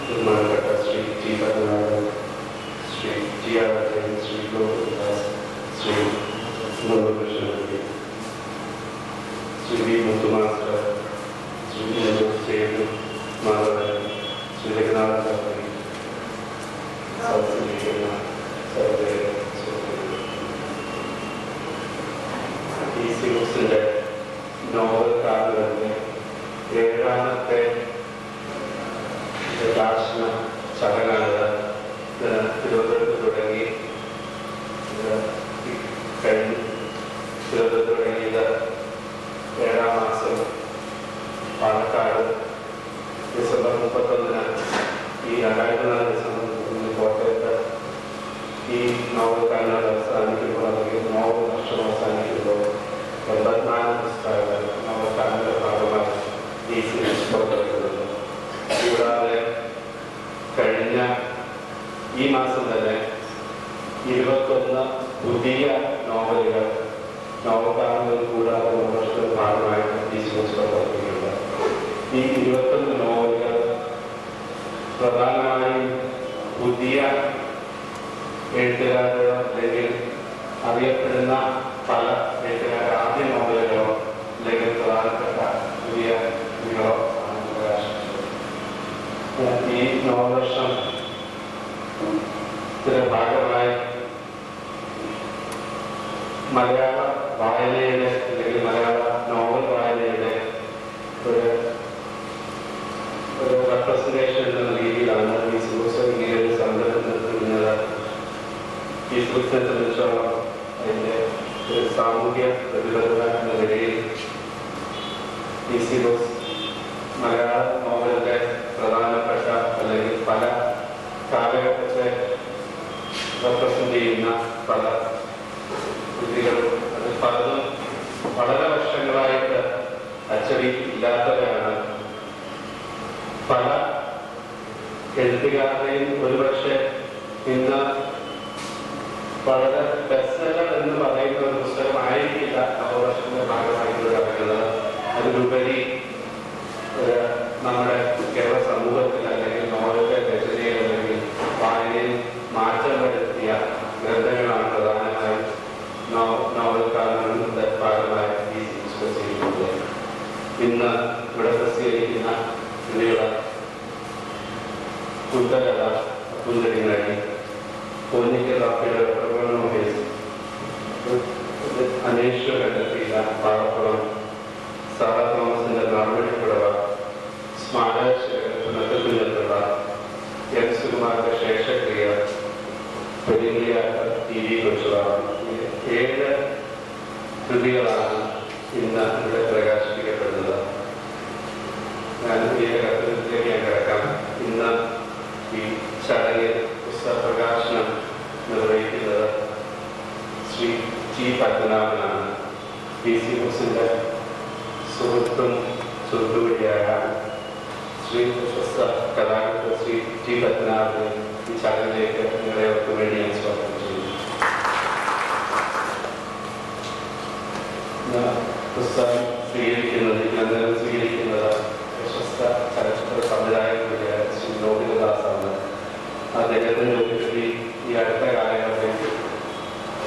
ബഹുമാനപ്പെട്ട Shri T Padmanabhan, Shri T R Ajayan, Shri Gokuldas, Shri Muralikrishnan, Shri V Muthu master, Shri Sethu Madhavan, Shri Raghunath Chaudhary, സദസ്സിലിരിക്കുന്ന സഹോദര സുഹൃത്തുക്കൾ, ഈ സിറൂസിൻ്റെ നോവൽ കാലങ്ങളിലെ 7ാമത്തെ പ്രകാശന ചടങ്ങാണ് തിരുവനന്തപുരത്ത് തുടങ്ങി തിരുവനന്തപുരത്ത് തുടങ്ങിയത് 7ാം മാസം പാലക്കാട് ഡിസംബർ 31 ഈ 2004 ഡിസംബർ 31 കോട്ടയത്ത് ഈ നോവൽ കാലങ്ങൾ അവസാനിക്കുമ്പോൾ അല്ലെങ്കിൽ നോവൽ വർഷം അവസാനിക്കുമ്പോൾ 84 പുസ്തകങ്ങൾ നോവൽ കാലങ്ങളുടെ ഭാഗമായി ഈ സീരീസ് പുറത്തിറക്കുന്നത്. കൂടാതെ കഴിഞ്ഞ ഈ മാസം തന്നെ 21 പുതിയ നോവലുകൾ നോവൽക്കാരങ്ങളിൽ കൂടാതെ വർഷത്തിന്റെ ഭാഗമായിട്ട് ഈ സീരീസ് പുറത്തിറക്കിയിട്ടുണ്ട്. ഈ 21 നോവലുകൾ പ്രധാനമായും പുതിയ എഴുത്തുകാരോ അല്ലെങ്കിൽ അറിയപ്പെടുന്ന പല എഴുത്തുകാർ ആദ്യ നോവലുകളോ അല്ലെങ്കിൽ പ്രധാനപ്പെട്ട പുതിയ കൃതികളോ ആണ് പ്രകാശിപ്പിച്ചത്. ഈ നോവൽ ഭാഗമായി മലയാള വായനയുടെ അല്ലെങ്കിൽ മലയാള നോവൽ വായനയുടെ ഒരു റെപ്രസെന്റേഷൻ എന്ന രീതിയിലാണ് ഈ സുഹൃത്ത് ഇങ്ങനെ ഒരു സംരംഭത്തിൽ തുടങ്ങുന്നത്. ഈ സുഹൃത്തിനെ സംബന്ധിച്ചോളം അതിൻ്റെ ഒരു സാമൂഹ്യ പ്രതിബദ്ധത എന്ന നിലയിൽ ഈ സിറോസ് മലയാള നോവലിൻ്റെ പ്രധാനപ്പെട്ട അല്ലെങ്കിൽ പല കാലഘട്ടത്തെ റെപ്രസെന്റ് ചെയ്യുന്ന പല കൃതികളും അത് പലതും വളരെ വർഷങ്ങളായിട്ട് അച്ചടി ഇല്ലാത്തവരാണ്. പല എഴുത്തുകാരുടെയും ഒരുപക്ഷെ ഇന്ന് വളരെ ബെസ്റ്റ്സെല്ലർ എന്ന് പറയുന്ന ഒരു പുസ്തകമായിരിക്കില്ല നവവർഷത്തിന്റെ ഭാഗമായിട്ട് ഇറങ്ങുന്നത്. അതിലുപരി നമ്മുടെ കേരള സമൂഹത്തിൽ അല്ലെങ്കിൽ നോവലിന്റെ രചനയിൽ അല്ലെങ്കിൽ വായനയിൽ മാറ്റം വരുത്തിയ ഗ്രന്ഥങ്ങളാണ് പ്രധാനമായും നോവൽക്കാരുടെ ഭാഗമായി ഈ ചെയ്യുന്നത്. ഇന്ന് ഇവിടെ പ്രസിദ്ധീകരിക്കുന്ന കൃതികൾ കുന്തകഥ, കുന്തടിങ്ങഴി, പൊന്നിക്കൽ അന്വേഷണ കണ്ടെത്തിയില്ല, പാറക്കുളം, സാറ തോമസിന്റെ നാർമടിപ്പുടവ, സ്മാരകത്തുള്ള എം സുകുമാറിന്റെ ശേഷക്രിയ, പെരിയാത്ത ടി വി കൊച്ചുവാണ് 7 കൃതികളാണ് ഇന്ന് ഇവിടെ പ്രകാശിപ്പിക്കപ്പെടുന്നത്. ഞാൻ പുതിയ കഥയിലേക്ക് ഞാൻ കിടക്കാം. ഇന്ന് ഈ ചടങ്ങിൽ പുസ്തക പ്രകാശനം നിർവഹിക്കുന്നത് ശ്രീ ടി പത്മനാഭനാണ്. പി സി ബോസിന്റെ സുഹൃത്തും സുഹൃത്തുകൂടിയായ ശ്രീ പ്രശസ്ത കലാകാരൻ ശ്രീ ടി പത്മനാഭനെ ഈ ചടങ്ങിലേക്ക് നിങ്ങളെയൊക്കെ വേണ്ടി ഞാൻ സ്വാഗതം ചെയ്യുന്നു. പുസ്തകം സ്വീകരിക്കുന്നത് പ്രശസ്ത ചലച്ചിത്ര സംവിധായകനായ ശ്രീ ഗോകുൽദാസാണ്. അദ്ദേഹത്തിന്റെ ഒരു കൃതി ഈ അടുത്ത കാലങ്ങളിൽ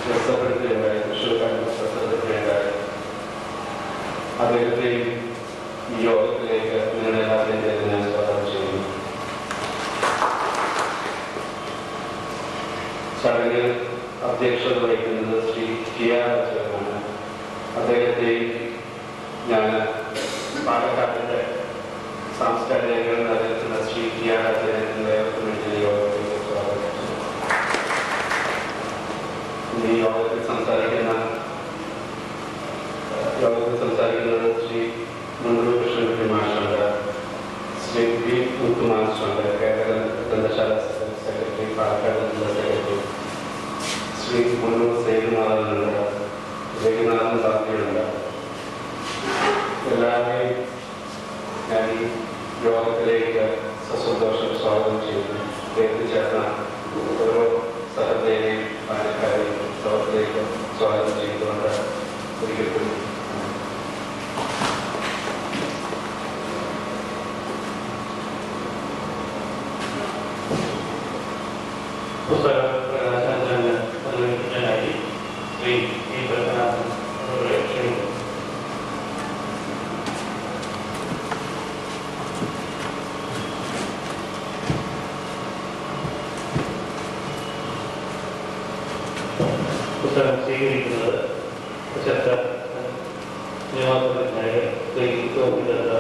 പ്രസിദ്ധപ്പെടുത്തുകയുണ്ടായി, തൃശ്ശൂർക്കാരൻ പ്രസിദ്ധപ്പെടുത്തുകയുണ്ടായി. അദ്ദേഹത്തെയും ഈ യോഗത്തിലേക്ക് നിങ്ങളെല്ലാവരെയും ഞാൻ സ്വാഗതം ചെയ്യുന്നു. ചടങ്ങിൽ അധ്യക്ഷത വഹിക്കുന്നത് ശ്രീ ടി ആർ അജയനാണ്. അദ്ദേഹത്തെയും ഞാൻ പാലക്കാടിന്റെ സാംസ്കാരിക രംഗങ്ങളിൽ അറിയിക്കുന്ന ശ്രീ ടി ആർ അജയനെ യോഗത്തിലേക്ക് സ്വാഗതം ചെയ്യുന്നു. ഈ യോഗത്തിൽ സംസാരിക്കുന്നത് ശ്രീ മുരളീകൃഷ്ണൻ മാഷുണ്ട്, ശ്രീ വി മുത്തുമാസ്റ്ററുണ്ട്, കേരള ഗ്രന്ഥശാല സെക്രട്ടറി, പാലക്കാട് ജില്ലാ സെക്രട്ടറി, ശ്രീ സേതു മാധവനുണ്ട്, രഘുനാഥൻ ചൗധരിയുണ്ട്. എല്ലാവരെയും ഞാൻ ഈ യോഗത്തിലേക്ക് സസന്തോഷം സ്വാഗതം ചെയ്യുന്നു. എത്തിച്ചേർന്ന ഓരോ സഹോദരനെയും പാലക്കാരെയും യോഗത്തിലേക്ക് സ്വാഗതം ചെയ്തുകൊണ്ട് ഒരിക്കലും പുസ്തക പ്രകാശനത്തിന് നിർവഹിക്കാനായി ശ്രീ ഇ പത്മനാഭൻ അവരുടെ ക്ഷണിക്കുന്നു. പുസ്തകം സ്വീകരിക്കുന്നത് പ്രശസ്ത നിയമജ്ഞനായ ശ്രീ ഗോപിദത്ത.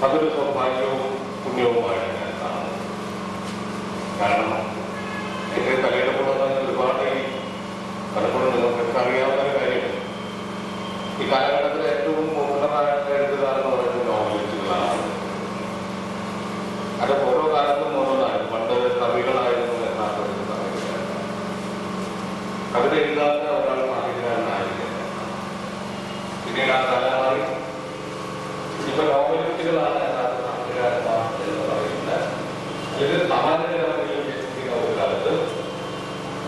അതൊരു സൗഭാഗ്യവും പുണ്യവുമാണ് ഞാൻ കാണുന്നത്. കാരണം എൻ്റെ തലയുടെ കൂടെ ഒരുപാട് പലപ്പോഴും നിങ്ങൾക്കൊക്കെ അറിയാവുന്ന ഒരു കാര്യമാണ്. ഈ കാലഘട്ടത്തിൽ ഏറ്റവും മോഡേണായിട്ട് എഴുതുകാരെന്ന് പറയുന്നത് നോവലിസ്റ്റുകളാണ്. അത് ഓരോ കാലത്തും ഓരോന്നായിരുന്നു. പണ്ട് കവികളായിരുന്നു യഥാർത്ഥത്തിൽ കവികളായിരുന്നു. കവിത എഴുതാത്ത ഒരാൾ സാഹിത്യകാരനായിരിക്കും. പിന്നീട് ആ കാലം മാറി ഇപ്പൊ നോവലിസ്റ്റുകളാണ് യഥാർത്ഥ സാഹിത്യകാരന്മാർ എന്ന് പറയുന്നത്. ഇത് സമാജകരമായി വിശ്വസിക്കുന്ന ഒരു കാലത്ത്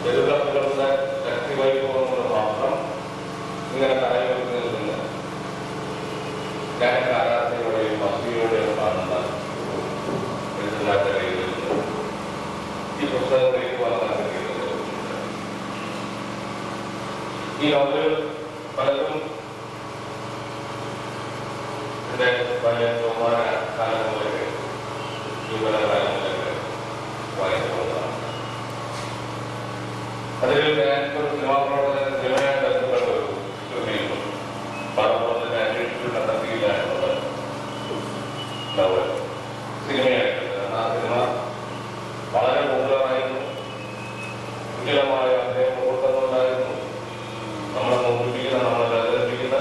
എഴുതുകളുടെ ശക്തി വൈഭവങ്ങൾ മാത്രം ഇങ്ങനെ കലയുന്നതിൽ നിന്ന് ഈ നോവലുകൾ പലതും എൻ്റെ വലിയ ബഹുമാന കാലം മുതലൊക്കെ യുവകാലം മുതലൊക്കെ വായിക്കുന്നതാണ്. അതിൽ ഞാൻ ഒരു സിനിമാ പ്രവർത്തന സിനിമയായി ബന്ധപ്പെട്ട ഒരു സിനിമയുണ്ട്. പടപ്രവർത്തനം അന്വേഷിച്ചു കണ്ടെത്തിയില്ല എന്നുള്ള നോവൽ സിനിമയായിട്ടുണ്ട്. ആ സിനിമ വളരെ പോപ്പുലറായിരുന്നു. ഉജ്ജ്വലമായ അദ്ദേഹം മുഹൂർത്തങ്ങളുണ്ടായിരുന്നു. നമ്മളെ നോക്കിപ്പിക്കുന്ന നമ്മളെ വേദനിപ്പിക്കുന്ന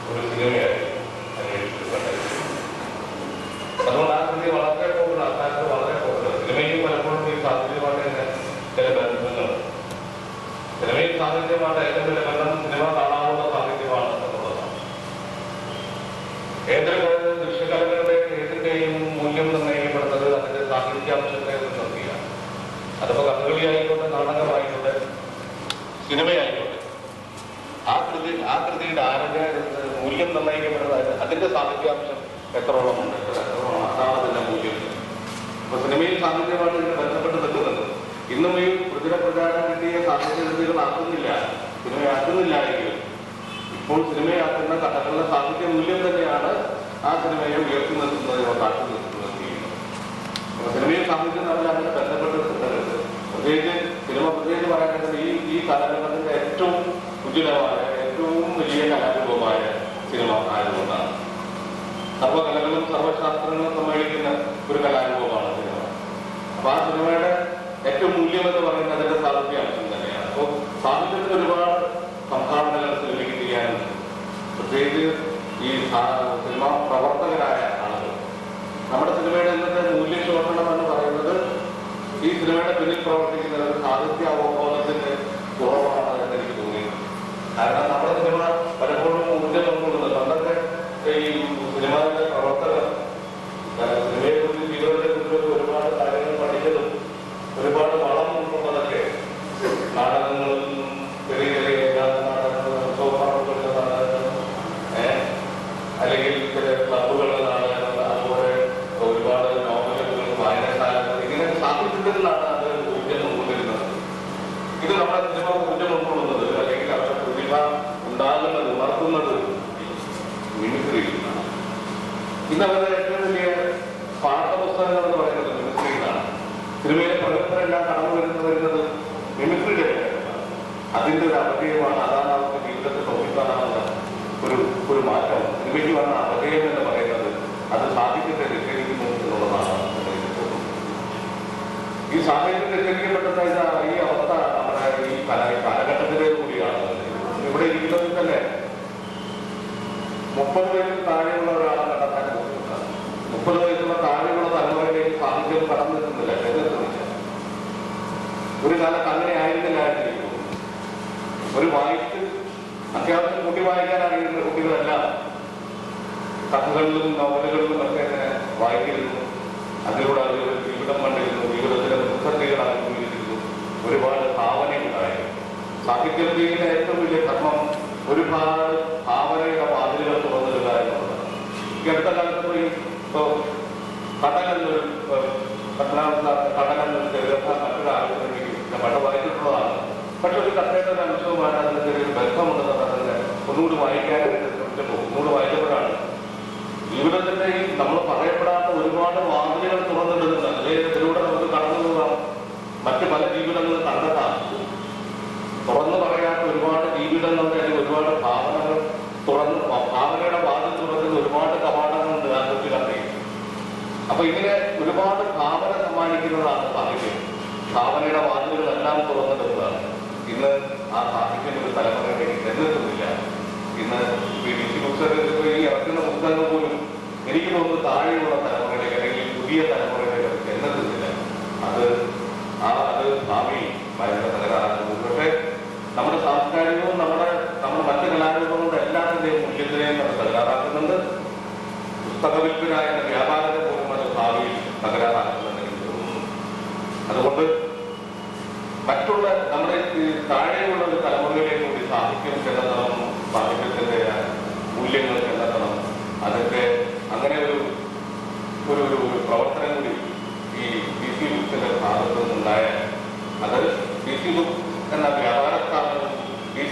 ഒരു സിനിമയായിരുന്നു അന്വേഷിച്ചു കണ്ടെത്തി. അതുകൊണ്ട് ആ കൃതി വളരെ പോപ്പുലർ, അക്കാലത്ത് വളരെ പോപ്പുലർ. സിനിമയ്ക്ക് പലപ്പോഴും ഈ സാഹചര്യമായിട്ട് തന്നെ ചില ബന്ധങ്ങളുണ്ട്. സിനിമയിൽ സാഹിത്യമായിട്ട് ഏറ്റവും വലിയ ബന്ധം സിനിമ കാണാനുള്ള സാഹിത്യമാണ് എന്നുള്ളതാണ്. ഏതൊരു ദൃശ്യകലകളുടെ ഏതിന്റെയും മൂല്യം നിർണ്ണയിക്കപ്പെടുന്നത് അതിന്റെ സാഹിത്യാംശത്തെ നിർത്തിയാണ്. അതിപ്പോ കഥകളി ആയിക്കോട്ടെ, നാടകമായിക്കോട്ടെ, സിനിമയായിക്കോട്ടെ, ആ കൃതിയുടെ ആരുടെ മൂല്യം നിർണ്ണയിക്കപ്പെടുന്നത് അതിന്റെ സാഹിത്യാംശം എത്രയോളമുണ്ട്, അതാണ് അതിന്റെ മൂല്യം. ഇപ്പൊ സിനിമയിൽ സാഹിത്യമായിട്ട് ഇതിനെ ബന്ധപ്പെട്ട് നിൽക്കുന്നത് ഇന്നും ഈ പ്രചാരം കിട്ടിയ സാഹിത്യ കൃതികൾ ആക്കുന്നില്ല, സിനിമയാക്കുന്നില്ല എങ്കിലും ഇപ്പോൾ സിനിമയാക്കുന്ന കഥകളുടെ സാഹിത്യ മൂല്യം തന്നെയാണ് ആ സിനിമയെ ഉയർത്തി നിർത്തുന്നതിനോ കാട്ടി നിർത്തുന്നത് ചെയ്യുന്നത്. അപ്പൊ സിനിമയും സാഹിത്യം തമ്മിൽ അങ്ങനെ ബന്ധപ്പെട്ട് നിൽക്കുന്നത് പ്രത്യേകിച്ച് പറയാനായിട്ട് ഈ കാലഘട്ടത്തിന്റെ ഏറ്റവും ഉജ്ജ്വലമായ ഏറ്റവും വലിയ കലാരൂപമായ സിനിമ ആയതുകൊണ്ടാണ്. സർവകലകളും സർവശാസ്ത്രങ്ങളും സമ്മേളിക്കുന്ന ഒരു കലാരൂപമാണ് സിനിമ. അപ്പൊ ആ സിനിമയുടെ ഏറ്റവും മൂല്യം എന്ന് പറയുന്നത് അതിന്റെ സാഹിത്യാംശം തന്നെയാണ്. അപ്പോൾ സാഹിത്യത്തിന് ഒരുപാട് സംഭാവനകൾ സിനിമയ്ക്ക് ചെയ്യാനുണ്ട്. പ്രത്യേകിച്ച് ഈ സിനിമ പ്രവർത്തകരായ ആളുകൾ. നമ്മുടെ സിനിമയുടെ ഇന്നത്തെ മൂല്യശോഷണം എന്ന് പറയുന്നത് ഈ സിനിമയുടെ പിന്നിൽ പ്രവർത്തിക്കുന്ന ഒരു സാഹിത്യ അവബോധത്തിന്റെ കുറവാണ് എന്ന് എനിക്ക് തോന്നിയിട്ടുണ്ട്. കാരണം നമ്മുടെ സിനിമ പലപ്പോഴും ഊർജ്ജം ഉൾക്കൊള്ളുന്നത് പണ്ടൊക്കെ ഈ സിനിമയുടെ പ്രവർത്തകർ സിനിമയെ കുറിച്ച് ജീവിതത്തെ കുറിച്ച് ഒരുപാട് കാര്യങ്ങൾ പഠിച്ചതും ഒരുപാട് വളം ഉൾക്കൊണ്ടതൊക്കെ നാടകങ്ങളിൽ നിന്നും ചെറിയ ചെറിയ നാടകങ്ങൾ, സോപ്പാടുകളുടെ നാടകങ്ങൾ, അല്ലെങ്കിൽ ചില ക്ലബുകളുടെ നാടകങ്ങൾ, അതുപോലെ ഒരുപാട് നോവലുകൾ, വായനശാലകൾ, ഇങ്ങനെ സാഹിത്യത്തിൽ നിന്നാണ് അത് ഊർജ്ജം ഉൾക്കൊണ്ടിരുന്നത്. ഇത് നമ്മുടെ സിനിമ ഊർജ്ജം ഉൾക്കൊള്ളുന്നത് അല്ലെങ്കിൽ അവരുടെ പ്രതിഭ ഉണ്ടാകുന്നത്, ഉണർത്തുന്നത് മിമിക്രിയിൽ നിന്നാണ്. ഇന്ന് അവരുടെ ഏറ്റവും വലിയ പാഠപുസ്തകങ്ങൾ എന്ന് പറയുന്നത് മിമിക്രിയിലാണ്. സിനിമയിലെ പ്രഗത്ഭരെല്ലാം കടന്നു വരുന്നത് മിമിക്രിയുടെ അതിന്റെ ഒരു അപജയമാണ്. അതാണ് അവർക്ക് ജീവിതത്തെ നോക്കിക്കാണാനുള്ള ഒരു മാറ്റം. സിനിമയ്ക്ക് വന്ന അപജയം എന്ന് പറയുന്നത് അത് സാഹിത്യത്തെ നിഷേധിക്കുന്നു എന്നുള്ളതാണ്. ഈ സാഹിത്യം നിഷേധിക്കപ്പെട്ട ഈ അവസ്ഥ നമ്മുടെ ഈ കാലഘട്ടത്തിലെ കൂടിയാണ്. ഇവിടെ ഇരിക്കുന്നതിൽ തന്നെ 30 വയസ്സിൽ താഴെയുള്ള ഒരാളെ കണ്ടെത്താൻ ബുദ്ധിമുട്ടാണ്. 30 വയസ്സുള്ള താഴെയുള്ള തലമുറയിലേക്ക് സാഹിത്യം കടന്നെത്തുന്നില്ല, ചെന്നെത്തുന്നില്ല. ഒരു കാലത്ത് അങ്ങനെ ആയിരുന്നില്ലായിരുന്നു. ഒരു വായിച്ച് അത്യാവശ്യം കുട്ടി വായിക്കാൻ അറിയുന്ന കുട്ടികളെല്ലാം കഥകളിലും നോവലുകളിലും ഒക്കെ അങ്ങനെ വായിച്ചിരുന്നു. അതിലൂടെ അവർ ജീവിതം കണ്ടിരുന്നു, ജീവിതത്തിലെ പ്രതിസന്ധികൾ അനുഭവിച്ചിരുന്നു, ഒരുപാട് ഭാവനയുണ്ടായിരുന്നു. സാഹിത്യം ചെയ്യുന്ന ഏറ്റവും വലിയ ധർമ്മം ഒരുപാട് ഭാവനയുടെ വാതിലുകൾ തുറന്നിടുക എന്നുള്ളതാണ്. ഈ അടുത്ത കാലത്ത് ഇപ്പോ കടലെന്നൊരു ചെറുകഥ മറ്റൊരു ആവശ്യമെങ്കിൽ ഞാൻ പണ്ട് വായിച്ചിട്ടുള്ളതാണ്. പക്ഷെ ഒരു കഥയുടെ ഒരു അംശവുമായിട്ട് അതിന് ചെറിയൊരു ബന്ധമുണ്ടെന്ന് പറഞ്ഞത് ഒന്നുകൂടി വായിക്കാനായിട്ട് ശ്രമിച്ചപ്പോൾ ഒന്നുകൂടി വായിച്ചപ്പോഴാണ് ജീവിതത്തിന്റെ ഈ നമ്മൾ പറയപ്പെടാത്ത ഒരുപാട് വാതിലുകൾ തുറന്നിടുന്നത്. അതിലൂടെ നമുക്ക് കടന്നു പോകാം, മറ്റു പല ജീവിതങ്ങളും കണ്ടെത്താം. തുറന്നു പറയാത്ത ഒരുപാട് ജീവിതങ്ങളുടെ അല്ലെങ്കിൽ ഒരുപാട് ഭാവനകൾ ഭാവനയുടെ വാതിൽ തുറക്കുന്ന ഒരുപാട് കവാടങ്ങളുണ്ട് ആ കൊച്ചു കഥയിൽ. അപ്പൊ ഇങ്ങനെ ഒരുപാട് ഭാവന സമ്മാനിക്കുന്നതാണ് സാഹിത്യം. ഭാവനയുടെ വാതിലുകളെല്ലാം തുറന്നിടുന്നതാണ്. ഇന്ന് ആ സാഹിത്യം ഒരു തലമുറയിലേക്ക് ചെന്നെത്തുന്നില്ല. ഇന്ന് ഈ ഇറക്കുന്ന പുസ്തകങ്ങൾ പോലും എനിക്ക് തോന്നുന്നു താഴെയുള്ള തലമുറയിലേക്ക് അല്ലെങ്കിൽ പുതിയ തലമുറയിലേക്ക് ചെന്നെത്തുന്നില്ല. അത് ഭാവി ഭയങ്കര തകരാറാകുന്നു. പക്ഷേ നമ്മുടെ സാംസ്കാരികവും നമ്മുടെ മറ്റ് കലാരൂപങ്ങളുടെ എല്ലാത്തിന്റെയും മൂല്യത്തിനെയും തകരാറാക്കുന്നുണ്ട്. പുസ്തക വിൽപ്പന എന്ന വ്യാപാരത്തെ പോലും അത് ഭാവിയിൽ തകരാറാക്കുന്നുണ്ടെന്ന് എനിക്ക് തോന്നുന്നു. അതുകൊണ്ട് മറ്റുള്ള നമ്മുടെ താഴെയുള്ള ഒരു തലമുറയിലേക്ക് കൂടി സാഹിത്യം ചെന്നെത്തണം, സാഹിത്യത്തിന്റെ മൂല്യങ്ങൾ ചെന്നെത്തണം. അതൊക്കെ അങ്ങനെ ഒരു പ്രവർത്തനം കൂടി ഈ DC ബുക്സിന്റെ ഭാഗത്തു നിന്നുണ്ടായാൽ അത് DC ബുക്ക് എന്ന വ്യാപാര സ്ഥാപനം ഈ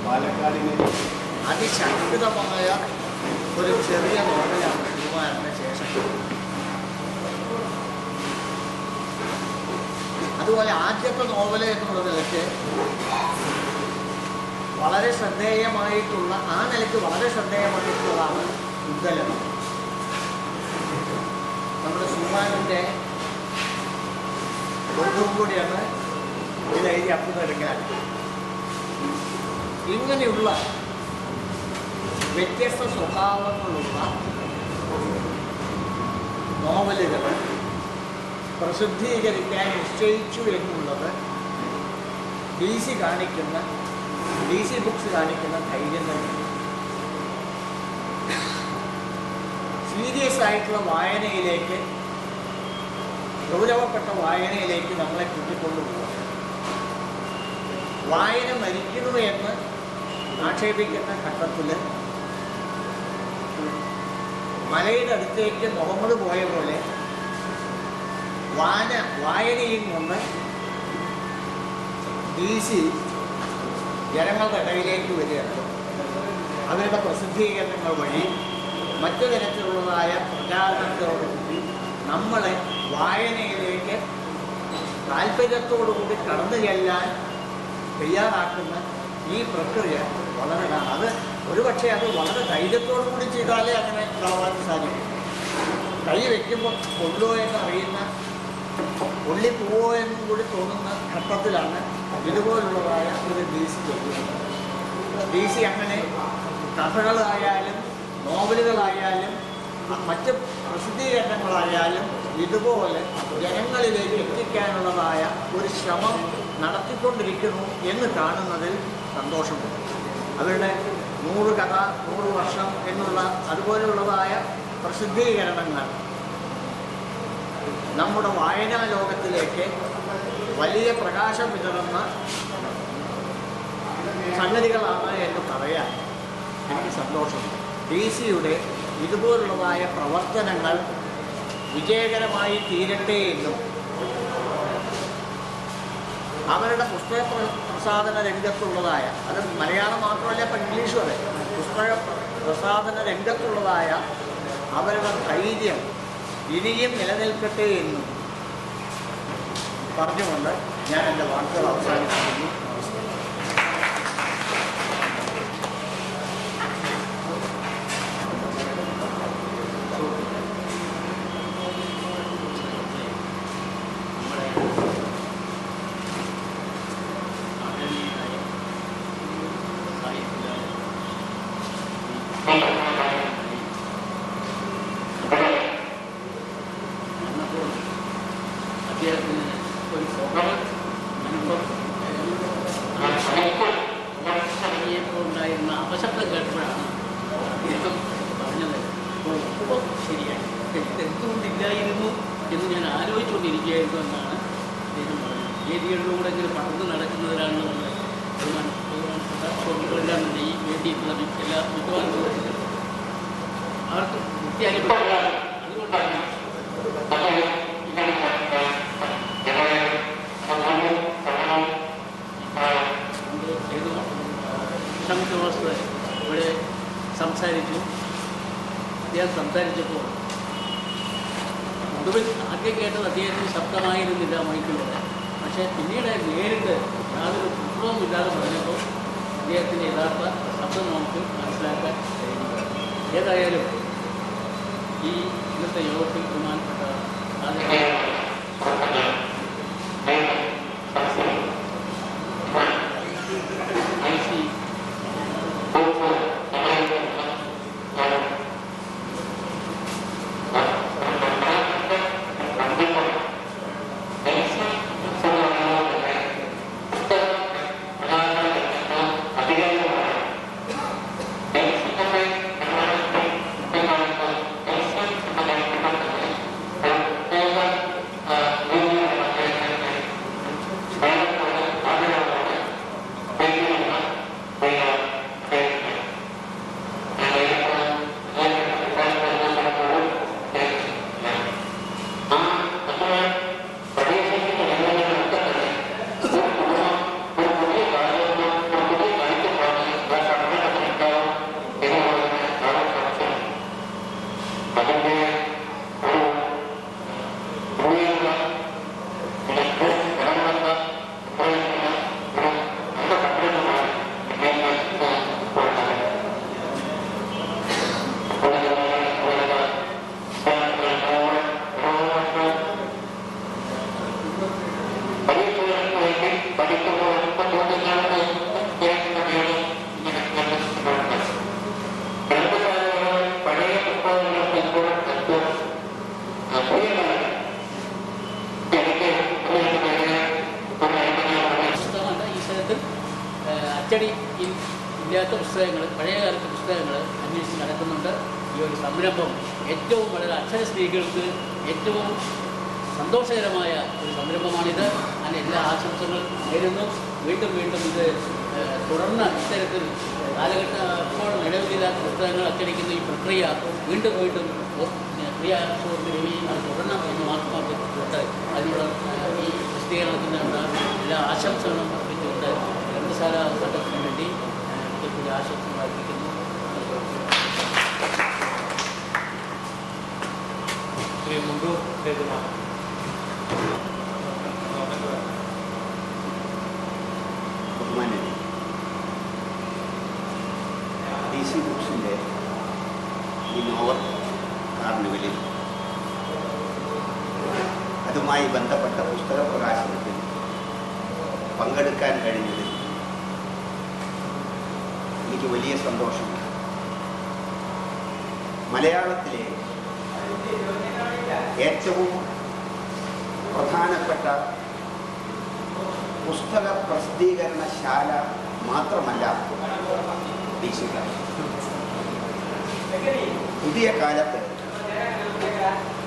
പാലക്കാടിന് അതിശക്തമായ ഒരു ചെറിയ നോവലാണ് കുമാരന് ശേഷം. അതുപോലെ ആദ്യത്തെ നോവൽ എന്നുള്ള നിലയ്ക്ക് വളരെ ശ്രദ്ധേയമായിട്ടുള്ള ആ നിലയ്ക്ക് വളരെ ശ്രദ്ധേയമായിട്ടുള്ളതാണ് ഉദ്ദലം. നമ്മുടെ സുമാരൻ്റെ ഒന്നും കൂടിയാണ് ഇതിലെഴുതി അപ്പുതെടുക്കാൻ. ഇങ്ങനെയുള്ള വ്യത്യസ്ത സ്വഭാവങ്ങളുള്ള നോവലുകൾ പ്രസിദ്ധീകരിക്കാൻ നിശ്ചയിച്ചു എന്നുള്ളത് DC ബുക്സ് കാണിക്കുന്ന ധൈര്യം തന്നെയാണ്. സീരിയസ് ആയിട്ടുള്ള വായനയിലേക്ക്, ഗൗരവപ്പെട്ട വായനയിലേക്ക് നമ്മളെ കൂട്ടിക്കൊണ്ടുപോകുക. വായന മരിക്കുന്നു എന്ന് ആക്ഷേപിക്കുന്ന ഘട്ടത്തിൽ മലയുടെ അടുത്തേക്ക് മുഹമ്മദ് പോയ പോലെ വായനയിൽ നിന്ന് DC ജനങ്ങളുടെ ഇടയിലേക്ക് വരികയാണ്. അവരുടെ പ്രസിദ്ധീകരണങ്ങൾ വഴി മറ്റു തരത്തിലുള്ളതായ പ്രചാരണത്തോടുകൂടി നമ്മളെ വായനയിലേക്ക് താല്പര്യത്തോടുകൂടി കടന്നു ചെല്ലാൻ തയ്യാറാക്കുന്ന ഈ പ്രക്രിയ വളരെ അത് ഒരുപക്ഷെ അത് വളരെ ധൈര്യത്തോടു കൂടി ചെയ്താലേ അങ്ങനെ ഉണ്ടാവാൻ സാധിക്കും. കൈ വയ്ക്കുമ്പോൾ കൊള്ളുമോ എന്നറിയുന്ന, പൊള്ളിപ്പോവോ എന്നും കൂടി തോന്നുന്ന ഘട്ടത്തിലാണ് ഇതുപോലുള്ളതായ ഒരു DC ചെയ്യുന്നത്. DC അങ്ങനെ കഥകളായാലും നോവലുകളായാലും മറ്റ് പ്രസിദ്ധീകരണങ്ങളായാലും ഇതുപോലെ ജനങ്ങളിലേക്ക് എത്തിക്കാനുള്ളതായ ഒരു ശ്രമം നടത്തിക്കൊണ്ടിരിക്കുന്നു എന്ന് കാണുന്നതിൽ സന്തോഷമുണ്ട്. അവരുടെ 100 കഥ 100 വർഷം എന്നുള്ള അതുപോലെയുള്ളതായ പ്രസിദ്ധീകരണങ്ങൾ നമ്മുടെ വായനാ ലോകത്തിലേക്ക് വലിയ പ്രകാശം വിതറുന്ന സംഗതികളാണ് എന്ന് പറയാൻ എനിക്ക് സന്തോഷമുണ്ട്. DC-യുടെ ഇതുപോലുള്ളതായ പ്രവർത്തനങ്ങൾ വിജയകരമായി തീരട്ടെ എന്നും അവരുടെ പുസ്തക പ്രസാധന രംഗത്തുള്ളതായ, അത് മലയാളം മാത്രമല്ല ഇപ്പം ഇംഗ്ലീഷും അതെ, പുസ്തക പ്രസാധന രംഗത്തുള്ളതായ അവരുടെ ധൈര്യം ഇനിയും നിലനിൽക്കട്ടെ എന്നും പറഞ്ഞുകൊണ്ട് ഞാൻ എൻ്റെ വാക്കുകൾ അവസാനിപ്പിക്കുന്നു. ഉണ്ടായിരുന്ന അപശബ്ദം കേട്ടപ്പോഴാണ് ഇതും പറഞ്ഞത്. ഇപ്പോൾ ശരിയായി, ഇതെന്തുകൊണ്ടില്ലായിരുന്നു എന്ന് ഞാൻ ആലോചിച്ചുകൊണ്ടിരിക്കുകയായിരുന്നു എന്നാണ് അദ്ദേഹം പറഞ്ഞത്. വേദികളിലൂടെ ഇങ്ങനെ പടർന്ന് നടക്കുന്നവരാണ് നമ്മുടെ സ്വാമികളെല്ലാം തന്നെ ഈ വേദിയിട്ടുള്ള എല്ലാ മിക്കവാറും അവർക്ക് വൃത്തിയാക്കപ്പെട്ടതാണ്. അതുകൊണ്ടാണ് ശംഖവാസ്തു ഇവിടെ സംസാരിച്ചു. അദ്ദേഹം സംസാരിച്ചപ്പോൾ ഒടുവിൽ ആദ്യം കേട്ടത് അദ്ദേഹത്തിന് ശബ്ദമായിരുന്നില്ല മൈക്കിലൂടെ, പക്ഷേ പിന്നീട് നേരിട്ട് യാതൊരു ഉത്തരവുമില്ലാതെ പറഞ്ഞപ്പോൾ അദ്ദേഹത്തിൻ്റെ യഥാർത്ഥ ശബ്ദം നമുക്ക് മനസ്സിലാക്കാൻ കഴിയുന്നതാണ്. ഏതായാലും ഈ ഇന്നത്തെ യോഗത്തിൽ ബഹുമാനപ്പെട്ട അച്ചടി ഇല്ലാത്ത പുസ്തകങ്ങൾ, പഴയകാലത്തെ പുസ്തകങ്ങൾ അന്വേഷിച്ച് നടക്കുന്നുണ്ട്. ഈ ഒരു സംരംഭം ഏറ്റവും വളരെ അക്ഷരസ്ത്രീകൾക്ക് ഏറ്റവും സന്തോഷകരമായ ഒരു സംരംഭമാണിത്. അങ്ങനെ എല്ലാ ആശംസകളും നേരുന്നു. വീണ്ടും വീണ്ടും ഇത് തുടർന്ന് ഇത്തരത്തിൽ ഇപ്പോൾ നിലവിലില്ലാത്ത പുസ്തകങ്ങൾ അച്ചടിക്കുന്ന ഈ പ്രക്രിയ വീണ്ടും വീണ്ടും ക്രിയാസൂർന്ന് തുടരണം എന്ന് മാത്രമാക്കിക്കൊണ്ട് അതിനുള്ള ഈ പ്രസിദ്ധീകരണത്തിനുള്ള എല്ലാ ആശംസകളും അർപ്പിച്ചുകൊണ്ട് ഗ്രന്ഥശാല സംഘത്തിന് വേണ്ടി ഒത്തിരി ആശംസകൾ അർപ്പിക്കുന്നു. ശ്രീ മുണ്ടൂർ സേതുമാൻ. DC ബുക്സിൻ്റെ ഈ നോവൽ കാർണിവലിൽ അതുമായി ബന്ധപ്പെട്ട പുസ്തക പ്രകാശനത്തിൽ പങ്കെടുക്കാൻ കഴിഞ്ഞതിൽ എനിക്ക് വലിയ സന്തോഷമുണ്ട്. മലയാളത്തിലെ ഏറ്റവും പ്രധാനപ്പെട്ട പുസ്തക പ്രസിദ്ധീകരണശാല മാത്രമല്ല DC. പുതിയ കാലത്ത്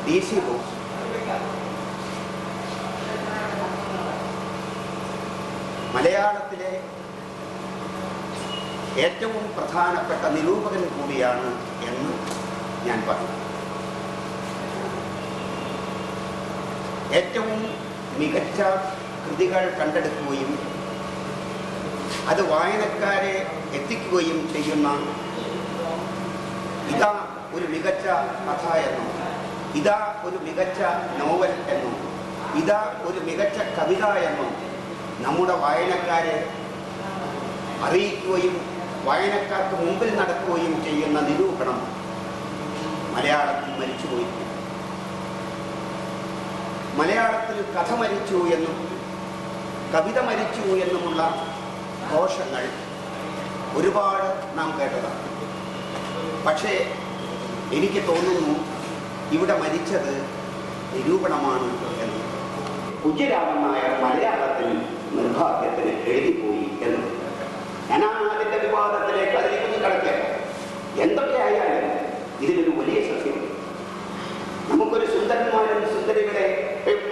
DC ബുക്സ് മലയാളത്തിലെ ഏറ്റവും പ്രധാനപ്പെട്ട നിരൂപകൻ കൂടിയാണ് എന്ന് ഞാൻ പറഞ്ഞു. ഏറ്റവും മികച്ച കൃതികൾ കണ്ടെടുക്കുകയും അത് വായനക്കാരെ എത്തിക്കുകയും ചെയ്യുന്ന ഇതാ ഒരു മികച്ച കഥ എന്നോ, ഇതാ ഒരു മികച്ച നോവൽ എന്നോ, ഇതാ ഒരു മികച്ച കവിത എന്നോ നമ്മുടെ വായനക്കാരെ അറിയിക്കുകയും വായനക്കാർക്ക് മുമ്പിൽ നടക്കുകയും ചെയ്യുന്ന നിരൂപണം മലയാളത്തിൽ മരിച്ചുപോയി. മലയാളത്തിൽ കഥ മരിച്ചു എന്നും കവിത മരിച്ചു എന്നുമുള്ള ഘോഷങ്ങൾ ഒരുപാട് നാം കേട്ടതാണ്. പക്ഷേ എനിക്ക് തോന്നുന്നു ഇവിടെ മരിച്ചത് നിരൂപണമാണ് എന്ന്. കുഞ്ഞിരാമൻ നായർ മലയാളത്തിൽ നിർഭാഗ്യത്തിന് എഴുതിപ്പോയി എന്ന് ഞാൻ അതിൻ്റെ വിവാദത്തിലേക്ക് അതിലേക്ക് കിടക്കുക. എന്തൊക്കെയായാലും ഇതിലൊരു വലിയ സത്യമുണ്ട്. നമുക്കൊരു സുന്ദരന്മാരും സുന്ദരികളെ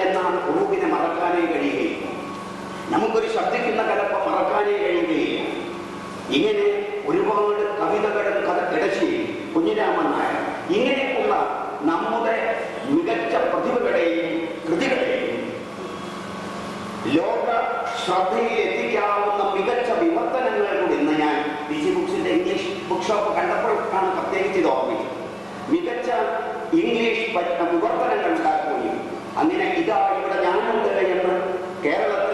എന്നാണ് ഉറൂബിനെ മറക്കാനേ കഴിയുകയില്ല. നമുക്കൊരു ശബ്ദിക്കുന്ന കലപ്പം മറക്കാനേ കഴിയുകയില്ല. ഇങ്ങനെ ഒരുപാട് കവിതകളും ഇടശ്ശി കുഞ്ഞിരാമൻ നായർ ഇങ്ങനെയുള്ള നമ്മുടെ മികച്ച പ്രതിഭകളെയും കൃതികളെയും ലോക ശ്രദ്ധയിൽ എത്തിക്കാവുന്ന മികച്ച വിവർത്തനങ്ങൾ കൂടി ഇന്ന് ഞാൻ DC ബുക്സിന്റെ ഇംഗ്ലീഷ് ബുക്ക് ഷോപ്പ് കണ്ടപ്പോഴാണ് പ്രത്യേകിച്ച് ഇത് ഓർമ്മിച്ചത്. മികച്ച ഇംഗ്ലീഷ് വിവർത്തനങ്ങൾ ഉണ്ടാക്കുകയും അങ്ങനെ ഇതാ ഇവിടെ ഞാനുണ്ട് എന്ന് കേരളത്തിൽ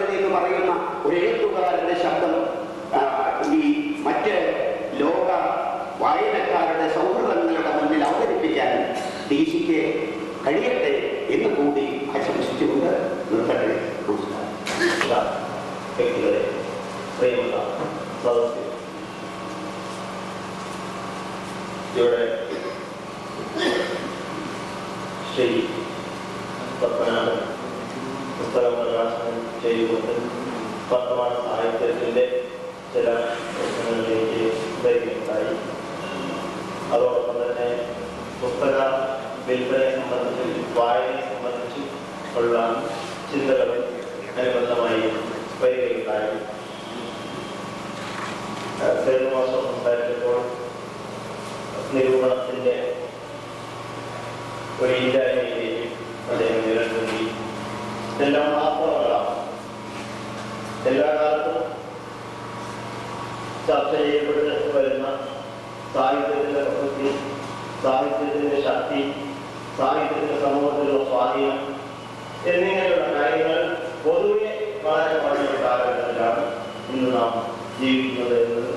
വ്യക്തികളെ, പ്രിയമുള്ള സദസ്യർ, ഇവിടെ ശ്രീ പത്മനാഭൻ പുസ്തകം പ്രകാശനം ചെയ്തുകൊണ്ട് വർത്തമാന സാഹിത്യത്തിൻ്റെ ചില പ്രശ്നങ്ങളിലേക്ക് വരികയുണ്ടായി. അതോടൊപ്പം തന്നെ പുസ്തക വിൽപ്പനയെ സംബന്ധിച്ച്, വായനയെ സംബന്ധിച്ച് ഉള്ള ചിന്തകൾ അനുബന്ധമായി വരികയുണ്ടായി. സേതുമാസം സംസാരിച്ചപ്പോൾ നിരൂപണത്തിൻ്റെ ഒരു ഇല്ലായ്മയിലേക്ക് അദ്ദേഹം നിരന്തരി. ഇതെല്ലാം വാസ്തവങ്ങളാണ്. എല്ലാ കാലത്തും ചർച്ച ചെയ്യപ്പെട്ട് വരുന്ന സാഹിത്യത്തിൻ്റെ പ്രസക്തി, സാഹിത്യത്തിൻ്റെ ശക്തി, സാഹിത്യത്തിൻ്റെ സമൂഹത്തിലുള്ള സ്വാധീനം എന്നിങ്ങനെയുള്ള കാര്യങ്ങൾ പൊതുവെ വളരെ വലിയ കാലഘട്ടത്തിലാണ് ഇന്ന് നാം ജീവിക്കുന്നത് എന്നത്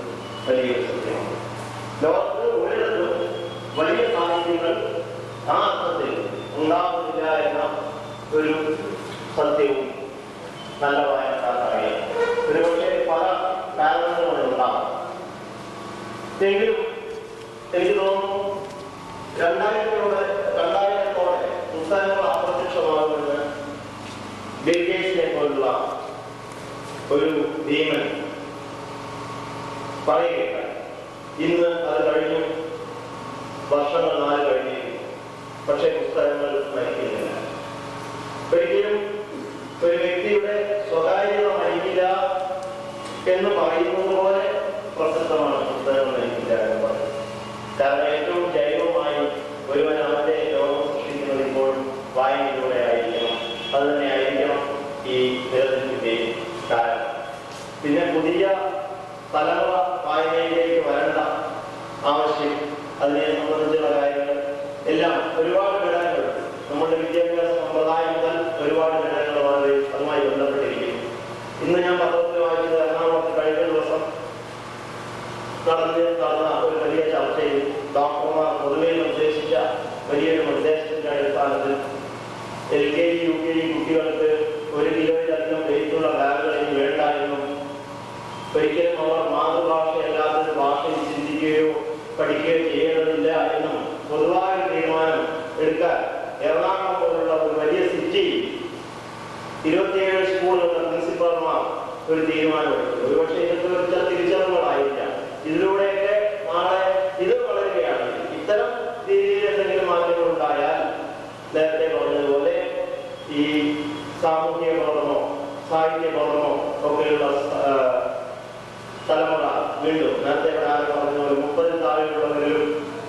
വലിയൊരു സത്യമാണ്. ലോകത്ത് ഒരിടത്തും വലിയ സാഹിത്യങ്ങൾ ആ അർത്ഥത്തിൽ ഉണ്ടാകുന്നില്ല എന്ന ഒരു സത്യവും നല്ല വായനക്കാർക്കറിയാം. ഒരുപക്ഷെ പല കാരണങ്ങളുണ്ടാകും. എങ്കിലും എനിക്ക് തോന്നുന്നു 2000-ഓടെ പുസ്തകങ്ങൾ അപ്രത്യക്ഷമാകുമെന്ന് ബിൽ ഗേറ്റ്സിനെ പോലുള്ള ഒരു ഭീമൻ പറയുകയുണ്ടായി. ഇന്ന് അത് കഴിഞ്ഞു, വർഷങ്ങൾ 4 കഴിഞ്ഞിരിക്കുന്നു. പക്ഷേ പുസ്തകങ്ങൾ മരിക്കുന്നില്ല. ഒരിക്കലും ഒരു വ്യക്തിയുടെ സ്വകാര്യത മരിക്കില്ല എന്ന് പറയുന്നത് പോലെ പ്രസക്തമാണ് പുസ്തകങ്ങൾ മരിക്കില്ല എന്ന് പറയുന്നത്. കാരണം ഏറ്റവും ജൈവമായി ഒരുവൻ അവന്റെ ലോകം സൃഷ്ടിക്കുന്നത് ഇപ്പോഴും വായനയിലൂടെ ആയിരിക്കണം. അത് തന്നെ ആയിരിക്കണം ഈ നിലനിൽപ്പിന്റെയും കാരണം. പിന്നെ പുതിയ തലമുറ വായനയിലേക്ക് വരേണ്ട ആവശ്യം, അതിനെ സംബന്ധിച്ചുള്ള കാര്യങ്ങൾ എല്ലാം ഒരുപാട് ഘടകങ്ങളുണ്ട്. നമ്മുടെ വിദ്യാഭ്യാസ സമ്പ്രദായം മുതൽ ഒരുപാട് ഘടകങ്ങൾ അതുമായി ബന്ധപ്പെട്ടിരിക്കുന്നു. ഇന്ന് ഞാൻ പത്രത്തിൽ വായിച്ചത് എറണാകുളത്ത് കഴിഞ്ഞ ദിവസം നടന്ന ഒരു വലിയ ചർച്ചയിൽ ഡോക്ടർമാർ പൊതുവെ നിർദ്ദേശിച്ച വലിയൊരു നിർദ്ദേശത്തിന്റെ അടിസ്ഥാനത്തിൽ LKG UKG കുട്ടികൾക്ക് 1 കിലോയിലധികം വെയിറ്റുള്ള ബാഗുകൾ ഇനി വേണ്ട എന്നും ഒരിക്കലും അവർ മാതൃഭാഷയല്ലാത്തൊരു ഭാഷയിൽ ചിന്തിക്കുകയോ പഠിക്കുകയോ ചെയ്യേണ്ടതില്ല എന്നും പൊതുവായ തീരുമാനം എടുക്കാൻ എറണാകുളം പോലുള്ള ഒരു വലിയ സിറ്റിയിൽ 27 സ്കൂളുകളുടെ പ്രിൻസിപ്പൽമാർ ഒരു തീരുമാനമെടുത്തു. ഒരുപക്ഷെ ഇതൊക്കെ ചില തിരിച്ചറിവുകളായിരിക്കാം. ഇതിലൂടെയൊക്കെ നാളെ ഇത് വളരുകയാണെങ്കിൽ, ഇത്തരം രീതിയിൽ എന്തെങ്കിലും മാറ്റങ്ങൾ ഉണ്ടായാൽ നേരത്തെ പറഞ്ഞതുപോലെ ഈ സാമൂഹിക പഠനമോ സാഹിത്യ പഠനമോ ഒക്കെയുള്ള തലമുറ വീണ്ടും നേരത്തെ പറഞ്ഞതുപോലെ 30-ൽ താഴെയുള്ളവരിലും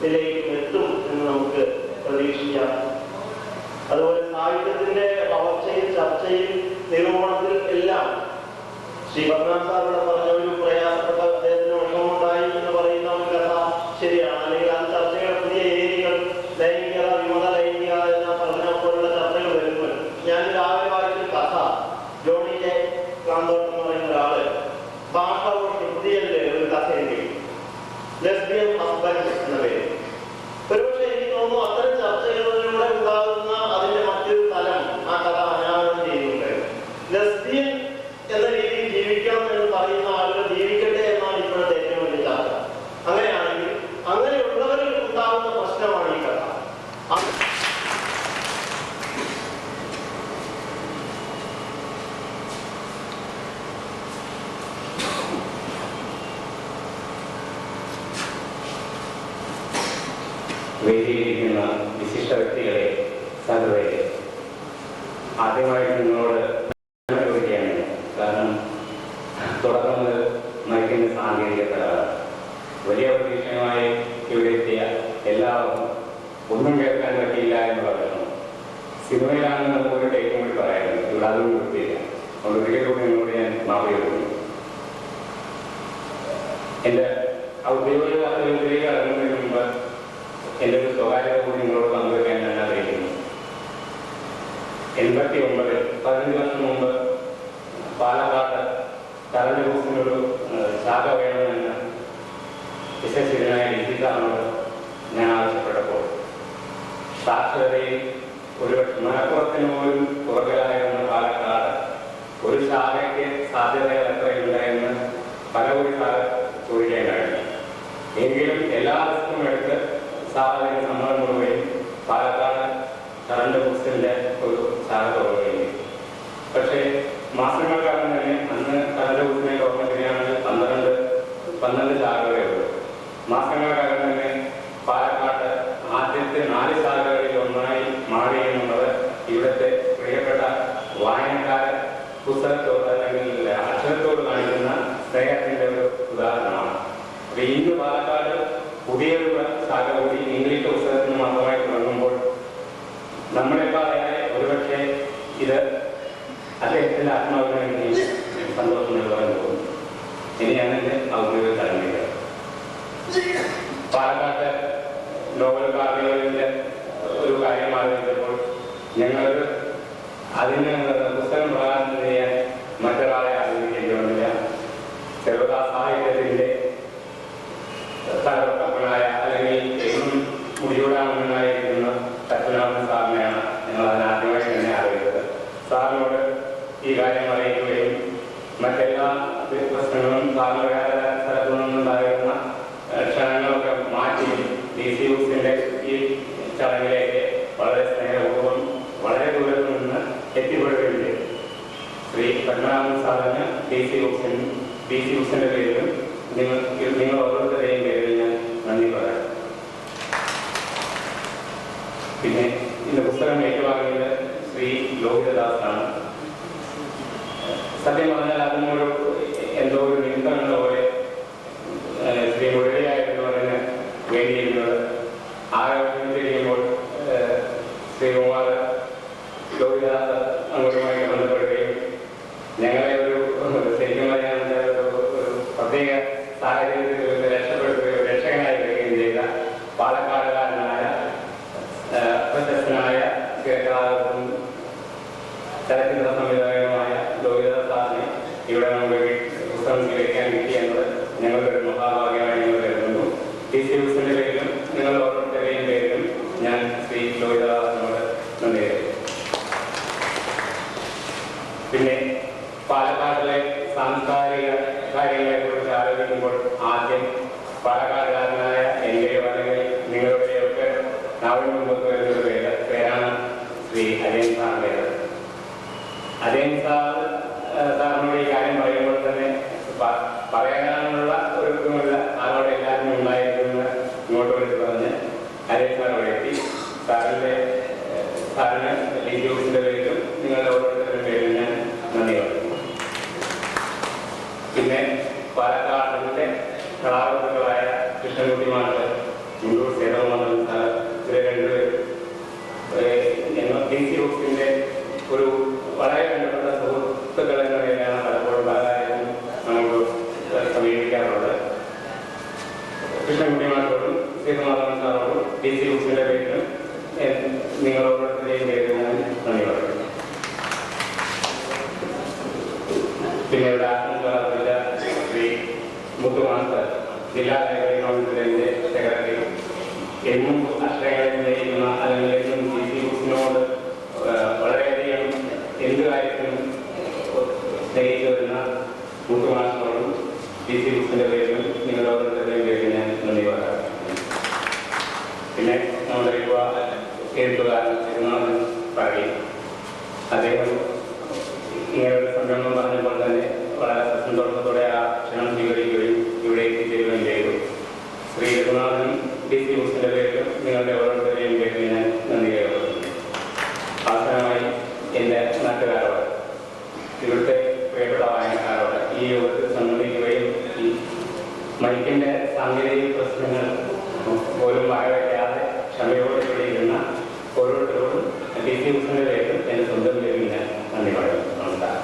ഇതിലേക്കും എത്തും എന്ന് നമുക്ക് പ്രതീക്ഷിക്കാം. അതുപോലെ സാഹിത്യത്തിന്റെ വളർച്ചയിൽ, ചർച്ചയിൽ, നിരൂപണത്തിൽ എല്ലാം ശ്രീ പത്മനാഭൻ സാറിവിടെ പറഞ്ഞ ഒരു പ്രയാസപ്പെട്ട അദ്ദേഹത്തിന് വിഷമമുണ്ടായി എന്ന് പറയുന്ന ഒരു കഥ ശരിയാണ്. അല്ലെങ്കിൽ അത് ചർച്ചയുടെ പുതിയ ഏരിയകൾ, ലൈംഗികത, വിമത ലൈംഗികത എന്ന പറഞ്ഞ പോലുള്ള ചർച്ചകൾ വരുമ്പോൾ ഞാൻ രാവിലെ വായിച്ചൊരു കഥ, ജോണി ജെ കാന്തോട്ട് എന്ന് പറയുന്ന ഒരാള് ഭാഷ പുതിയല്ലേ ഒരു കഥ എഴുതി, ലെസ്ബിയൻ ഹസ്ബൻഡ് എന്ന പേര്. ഒരുപക്ഷെ എനിക്ക് തോന്നുന്നു അത്തരം ചർച്ചകളിലൂടെ ഉണ്ടാകുന്ന അതിന്റെ മറ്റൊരു തലം ആ കഥ അനാവരണം ചെയ്യുന്നുണ്ട്. ലെസ്ബിയൻ എന്ന രീതിയിൽ ജീവിക്കണം എന്ന് പറയുന്ന ആളുകൾ ജീവിക്കട്ടെ എന്നാണ് ഇപ്പോഴത്തെ ഏറ്റവും വലിയ ചർച്ച. അങ്ങനെയാണെങ്കിൽ അങ്ങനെയുള്ളവരിൽ ഉണ്ടാകുന്ന പ്രശ്നമാണ് ഈ കഥ. വേദിയിലിരിക്കുന്ന വിശിഷ്ട വ്യക്തികളെ, സഹോദരരെ, ആദ്യമായിട്ട് നിങ്ങളോട് ചോദിക്കുകയാണ്. കാരണം തുടക്കം മുതൽ മരിക്കുന്ന സാങ്കേതികത വലിയ പ്രതീക്ഷയുമായി ഇവിടെ എത്തിയ എല്ലാവർക്കും ഒന്നും കേൾക്കാൻ പറ്റിയില്ല എന്നുള്ള പ്രശ്നം. സിനിമയിലാണെന്ന് നമുക്കൊരു ടേക്കും കൂടി പറയാറുണ്ട്. ഇവിടെ അതൊന്നും കിട്ടിയില്ല. അതുകൊണ്ട് ഒരിക്കൽ കൂടി നിങ്ങളോട് ഞാൻ മാറി കൊടുക്കുന്നു. എൻ്റെ ഔദ്യോഗിക വാർത്തകളിലേക്ക് ഇറങ്ങുന്നതിന് മുമ്പ് എൻ്റെ ഒരു സ്വകാര്യത കൂടി നിങ്ങളോട് പങ്കുവയ്ക്കാൻ ഞാൻ ആഗ്രഹിക്കുന്നു. 89 15 വർഷം മുമ്പ് പാലക്കാട് കറണ്ട് ഹൗസിനൊരു ശാഖ വേണമെന്ന് വിശ്വസിതനായ ലിഖിതാനോട് ഞാൻ ആവശ്യപ്പെട്ടപ്പോൾ സാക്ഷരതയിൽ ഒരുപക്ഷെ മലപ്പുറത്തിന് പോലും പുറകിലായിരുന്ന പാലക്കാട് ഒരു ശാഖയ്ക്ക് സാധ്യതകൾ എത്രയുണ്ടായെന്ന് പലകുറി സാർ ചോദിക്കാൻ കഴിഞ്ഞു. എങ്കിലും എല്ലാ റിസ്ക്കും എടുത്ത് സാറിന് സമ്മതം കൊടുക്കുകയും പാലക്കാട് കറണ്ട് ബുക്സിൻ്റെ ഒരു ശാഖ തുടങ്ങുകയും ചെയ്തു. പക്ഷേ മാസങ്ങൾക്കകം തന്നെ അന്ന് കറണ്ട് ബുക്സിനെ ഗവൺമെൻറ്റിനാണെങ്കിൽ 12 ശാഖകളേ ഉള്ളൂ. മാസങ്ങൾക്കകം തന്നെ പാലക്കാട് ആദ്യത്തെ 4 ശാഖകളിൽ ഒന്നായി മാറി എന്നുള്ളത് ഇവിടുത്തെ പ്രിയപ്പെട്ട വായനക്കാരൻ പുസ്തകത്തോട് അല്ലെങ്കിൽ അക്ഷരത്തോട് കാണിക്കുന്ന സ്നേഹത്തിൻ്റെ ഒരു ഉദാഹരണമാണ്. അപ്പോൾ ഇന്ന് പാലക്കാട് പുതിയൊരു ശാഖ കൂടി ഇംഗ്ലീഷ് പുസ്തകത്തിന് മാത്രമായി തുടങ്ങുമ്പോൾ നമ്മളെക്കാളേറെ ഒരുപക്ഷെ ഇത് അദ്ദേഹത്തിൻ്റെ ആത്മാവിന് സന്തോഷം നൽകാൻ പോകുന്നു. ഇനിയാണ് എൻ്റെ ഔദ്യോഗിക ചടങ്ങുകൾ. പാലക്കാട്ട് നോവൽ കാർണിവലിൻ്റെ ഒരു കാര്യം ആലോചിച്ചപ്പോൾ ഞങ്ങൾ അതിന് പുസ്തകം പ്രകാശനം ചെയ്യാൻ മറ്റൊരാളെ ആലോചിക്കേണ്ടി വന്നില്ല. ചെറുതാ സാഹിത്യത്തിൻ്റെ തലപ്പനായ അല്ലെങ്കിൽ മുടിയൂടാമനായിരിക്കുന്ന പത്മനാഭൻ സാറിനെയാണ് ഞങ്ങൾ അതിനാദ്യമായി തന്നെ ആലോചിച്ചത്. സാറിനോട് ഈ കാര്യം അറിയിക്കുകയും മറ്റെല്ലാ പ്രശ്നങ്ങളും സാറിന് വേറെ സ്ഥലത്തു നിന്നുണ്ടായിരുന്ന ക്ഷണങ്ങളൊക്കെ മാറ്റി DC ബുക്സിൻ്റെ ഈ ചടങ്ങിലേക്ക് വളരെ സ്നേഹപൂർവ്വം വളരെ ദൂരത്തു നിന്ന് എത്തിപ്പെടുകയും ചെയ്തു. ശ്രീ പത്മനാഭൻ സാറിന് DC ബുക്സിൻ്റെ പേരിലും നിങ്ങൾ ഓരോരുത്തരെയും പേരിൽ ഞാൻ നന്ദി പറയാം. പിന്നെ ഇന്ന് പുസ്തകം ഏറ്റുവാങ്ങിയത് ശ്രീ ലോഹിതദാസാണ്. സത്യം പറഞ്ഞാൽ അതിനൊരു എന്തോ ഒരു നിമിത്തമുള്ള പോലെ ശ്രീ മുരളിയായിരുന്നവരിന് വേണ്ടിയിരുന്നത് ആരോഗ്യം ചെയ്യുമ്പോൾ ശ്രീകുമാർ ലോഹിതദാസ അങ്ങോട്ടുമായി ബന്ധപ്പെടുകയും ഞങ്ങളെ ഒരു ശരിക്കും പറയാൻ ഒരു പ്രത്യേക സാഹചര്യത്തിൽ രക്ഷപ്പെടുത്തുകയും രക്ഷകനായി വരികയും ചെയ്ത പാലക്കാടുകാരനായ പ്രശസ്തനായ ചലച്ചിത്ര സംവിധായകനുമായ ലോഹിതദാസിനെ ഇവിടെ നമുക്ക് പുസ്തകം സ്വീകരിക്കാൻ കിട്ടിയെന്നത് ഞങ്ങളുടെ ഒരു മഹാഭാഗ്യമായി ഞങ്ങൾ കരുതുന്നു. DC ബുക്സിൻ്റെ പേരിലും നിങ്ങൾ ഓരോരുത്തരുടെയും പേരിലും ഞാൻ ശ്രീ ലോഹിതദാസിനോട് നന്ദി പറയുന്നു. പിന്നെ പാലക്കാടിലെ സാംസ്കാരിക കാര്യങ്ങളെക്കുറിച്ച് ആലോചിക്കുമ്പോൾ ആദ്യം പാലക്കാടുകാരനായ എൻ്റെയോ അല്ലെങ്കിൽ നിങ്ങളുടെയൊക്കെ നാവിന് മുമ്പ് വരുന്നൊരു പേരാണ് ശ്രീ അജയൻ സാറിൻ്റേത്. അജയൻ സാറിനോട് ഈ കാര്യം പറയുമ്പോൾ തന്നെ പറയാനുള്ള ഒരുക്കമില്ല ആരോടെ എല്ലാവരും ഉണ്ടായിരുന്നെന്ന് ഇങ്ങോട്ട് വിളിച്ച് പറഞ്ഞ് അജയൻ സാർ അവിടെ എത്തി. സാറിന് DC ബുക്സിൻ്റെ പേരിലും നിങ്ങളുടെ ഓരോരുത്തരുടെ പേരിലും ഞാൻ നന്ദി പറയുന്നു. പിന്നെ പാലക്കാടിൻ്റെ കലാകൃത്തുക്കളായ കൃഷ്ണൻകുട്ടിമാരുടെ മുണ്ടൂർ സേവനമന്ത്രം സാർ ഇവരെ രണ്ടുപേരും DC ബുക്സിൻ്റെ ഒരു വളരെ ബന്ധപ്പെട്ട സുഹൃത്തുക്കൾ എന്ന നിലയിലാണ് പലപ്പോഴും പല കാര്യങ്ങളും നമുക്ക് സമീപിക്കാറുള്ളത്. കൃഷ്ണൻകുട്ടിമാരോടും സീതമാധവൻ സാറോടും DC ബുക്സിൻ്റെ പേരിലും നിങ്ങൾ ഓരോരുത്തരെയും പേരിൽ ഞാൻ നന്ദി പറയുന്നു. പിന്നെ ഇവിടെ ആത്മകലാ ശ്രീ മുത്തുമാസ്റ്റർ ജില്ലാ ലൈബ്രറി കൗൺസിലിൻ്റെ സെക്രട്ടറി എന്നും അക്ഷരങ്ങളിൽ സ്നേഹിക്കുന്ന അല്ലെങ്കിൽ എന്നും DC ബുക്സിനോട് വളരെയധികം എന്ത് കാര്യത്തിനും സ്നേഹിച്ചു വരുന്ന മുത്തുമാസ്റ്ററോടും DC ബുക്സിൻ്റെ പേരിലും നിങ്ങളുടെ ഓരോരുത്തരുടെയും പേരിൽ ഞാൻ നന്ദി പറയാം. പിന്നെ നമ്മുടെ യുവ എഴുത്തുകാരൻ തിരുനാഥൻ പറയും അദ്ദേഹം ഇങ്ങനൊരു സംരംഭം പറഞ്ഞപ്പോൾ തന്നെ വളരെ സന്തോഷത്തോടെ ആ ക്ഷണം സ്വീകരിക്കുകയും ഇവിടെ എത്തിച്ചേരുകയും ചെയ്തു. ശ്രീ രഘുനാഥനും DC ബുക്സിൻ്റെ പേരിലും നിങ്ങളുടെ ഓരോരുത്തരുടെയും പേരിൽ ഞാൻ നന്ദി രേഖപ്പെടുത്തുന്നു. അവസാനമായി എൻ്റെ നാട്ടുകാരോട് ഇവിടുത്തെ പ്രിയപ്പെട്ട വായനക്കാരോട് ഈ യോഗത്തിൽ സംബന്ധിക്കുകയും ഈ മൈക്കിൻ്റെ സാങ്കേതിക പ്രശ്നങ്ങൾ പോലും വകവയ്ക്കാതെ ക്ഷമയോടെ ഇവിടെയിരുന്ന ഓരോരുത്തരോടും DC ബുക്സിൻ്റെ പേരിലും എൻ്റെ സ്വന്തം പേരിൽ ഞാൻ നന്ദി പറയുന്നു. നമസ്കാരം.